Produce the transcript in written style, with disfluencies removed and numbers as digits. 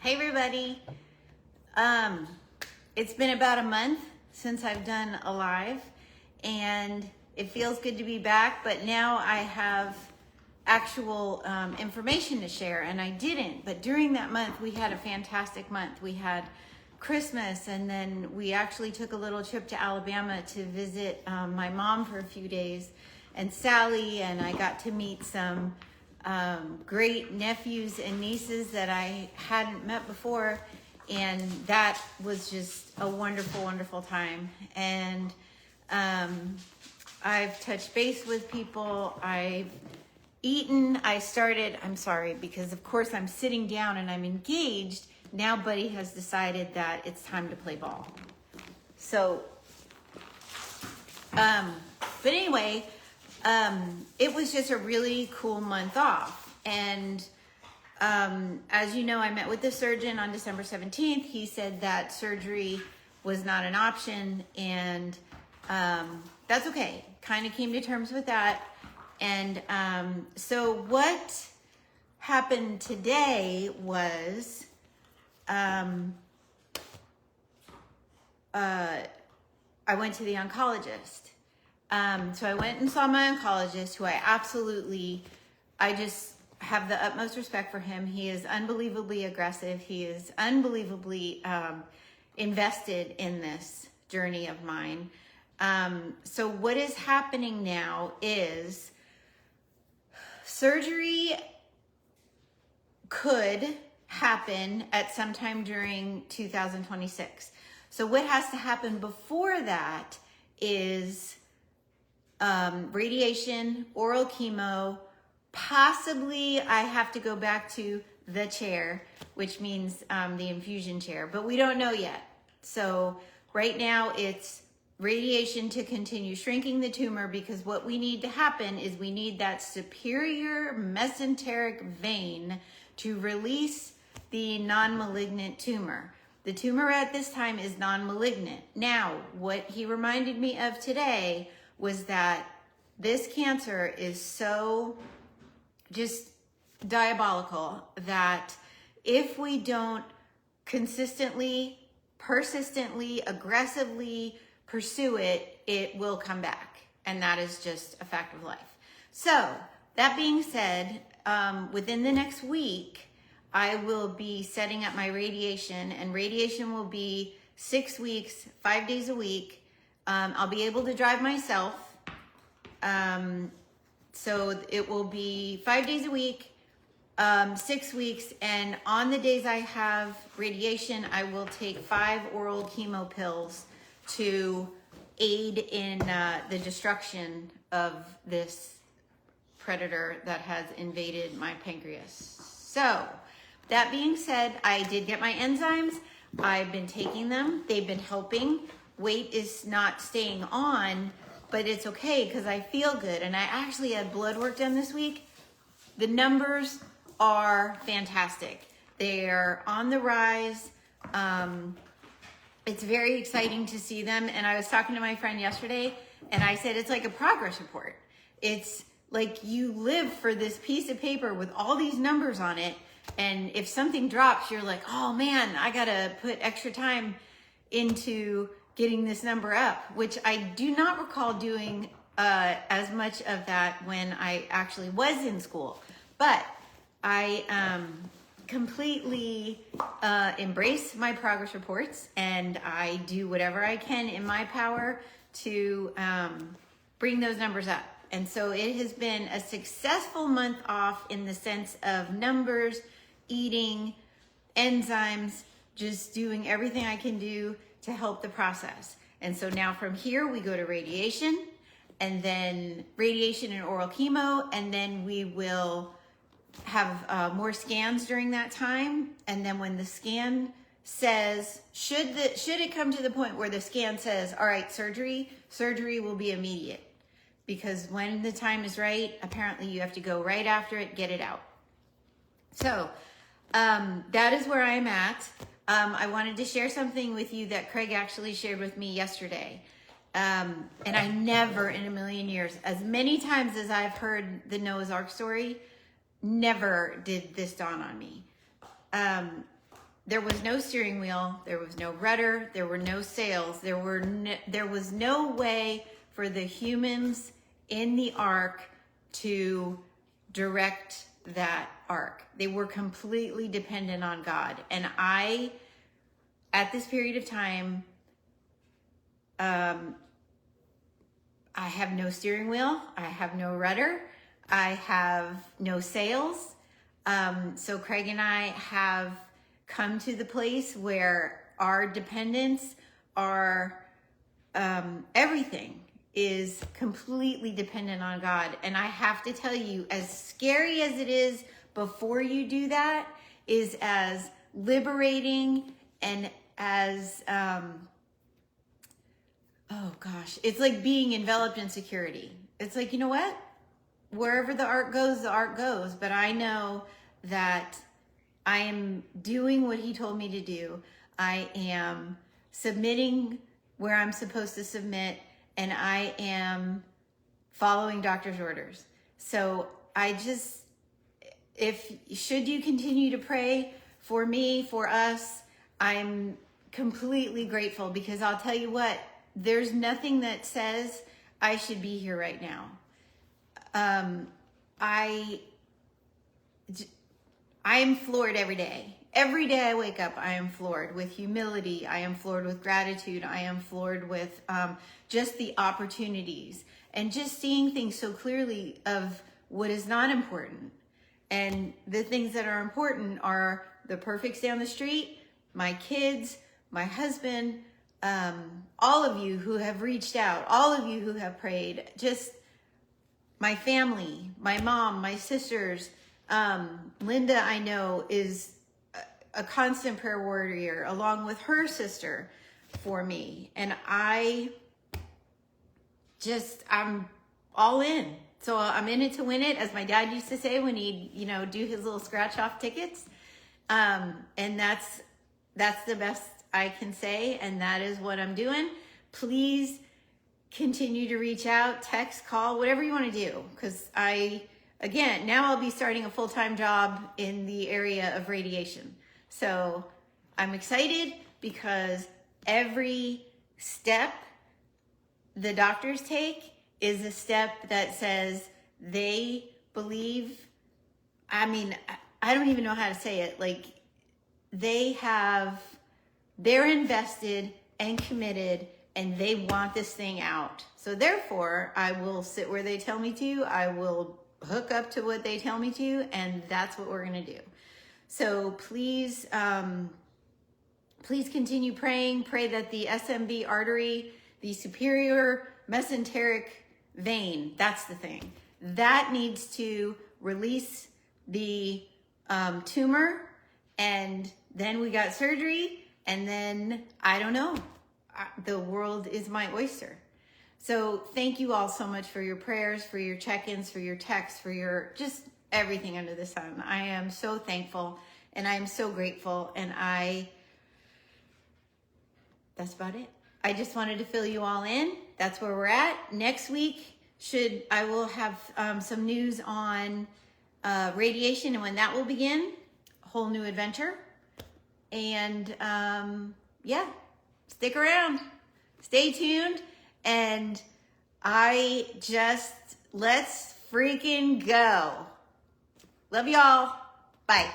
Hey everybody. It's been about a month since I've done a live and it feels good to be back, but now I have actual information to share and I didn't. But during that month, we had a fantastic month. We had Christmas and then we actually took a little trip to Alabama to visit my mom for a few days and Sally, and I got to meet some great nephews and nieces that I hadn't met before, and that was just a wonderful, wonderful time. And I've touched base with people, I've eaten, I'm sorry, because of course I'm sitting down and I'm engaged. Now Buddy has decided that it's time to play ball. So, but anyway, it was just a really cool month off. And as you know, I met with the surgeon on December 17th. He said that surgery was not an option, and that's okay. Kind of came to terms with that. And so what happened today was I went to the oncologist. So I went and saw my oncologist, who I just have the utmost respect for him. He is unbelievably aggressive. He is unbelievably invested in this journey of mine. So what is happening now is surgery could happen at some time during 2026. So what has to happen before that is radiation, oral chemo, possibly I have to go back to the chair, which means the infusion chair, but we don't know yet. So right now it's radiation to continue shrinking the tumor, because what we need to happen is we need that superior mesenteric vein to release the non-malignant tumor. The tumor at this time is non-malignant. Now, what he reminded me of today was that this cancer is so just diabolical that if we don't consistently, persistently, aggressively pursue it, it will come back. And that is just a fact of life. So that being said, within the next week, I will be setting up my radiation, and radiation will be 6 weeks, 5 days a week. I'll be able to drive myself. So it will be 5 days a week, 6 weeks. And on the days I have radiation, I will take 5 oral chemo pills to aid in the destruction of this predator that has invaded my pancreas. So that being said, I did get my enzymes. I've been taking them. They've been helping. Weight is not staying on, but it's okay because I feel good. And I actually had blood work done this week. The numbers are fantastic. They're on the rise. It's very exciting to see them. And I was talking to my friend yesterday and I said, it's like a progress report. It's like you live for this piece of paper with all these numbers on it. And if something drops, you're like, oh man, I gotta put extra time into getting this number up, which I do not recall doing as much of that when I actually was in school. But I completely embrace my progress reports, and I do whatever I can in my power to bring those numbers up. And so it has been a successful month off in the sense of numbers, eating, enzymes, just doing everything I can do to help the process. And so now from here, we go to radiation, and then radiation and oral chemo, and then we will have more scans during that time. And then when the scan says, should it come to the point where the scan says, all right, surgery will be immediate. Because when the time is right, apparently you have to go right after it, get it out. So that is where I'm at. I wanted to share something with you that Craig actually shared with me yesterday. And I never in a million years, as many times as I've heard the Noah's Ark story, never did this dawn on me. there was no steering wheel, there was no rudder, there were no sails, there was no way for the humans in the ark to direct that ark. They were completely dependent on God. And at this period of time, I have no steering wheel, I have no rudder, I have no sails. So Craig and I have come to the place where our dependence, everything is completely dependent on God. And I have to tell you, as scary as it is before you do that, is as liberating and as, oh gosh, it's like being enveloped in security. It's like, you know what? Wherever the ark goes. But I know that I am doing what he told me to do. I am submitting where I'm supposed to submit, and I am following doctor's orders. So should you continue to pray for me, for us, I'm completely grateful, because I'll tell you what, there's nothing that says I should be here right now. I am floored every day. Every day I wake up, I am floored with humility. I am floored with gratitude. I am floored with just the opportunities and just seeing things so clearly of what is not important. And the things that are important are the perfects down the street, my kids, my husband, all of you who have reached out, all of you who have prayed, just my family, my mom, my sisters. Linda, I know, is a constant prayer warrior along with her sister for me. And I'm all in. So I'm in it to win it, as my dad used to say when he'd, do his little scratch off tickets. And that's the best I can say. And that is what I'm doing. Please continue to reach out, text, call, whatever you want to do. Because now I'll be starting a full-time job in the area of radiation. So I'm excited because every step the doctors take is a step that says they believe. I mean, I don't even know how to say it. Like, they're invested and committed, and they want this thing out. So therefore, I will sit where they tell me to. I will hook up to what they tell me to, and that's what we're going to do. So please, please continue praying. Pray that the SMV artery, the superior mesenteric vein, that's the thing, that needs to release the tumor, and then we got surgery, and then I don't know, the world is my oyster. So thank you all so much for your prayers, for your check-ins, for your texts, for your just everything under the sun. I am so thankful, and I am so grateful, and that's about it. I just wanted to fill you all in. That's where we're at. Next week, I will have some news on radiation and when that will begin. A whole new adventure. And stick around. Stay tuned. And let's freaking go. Love y'all. Bye.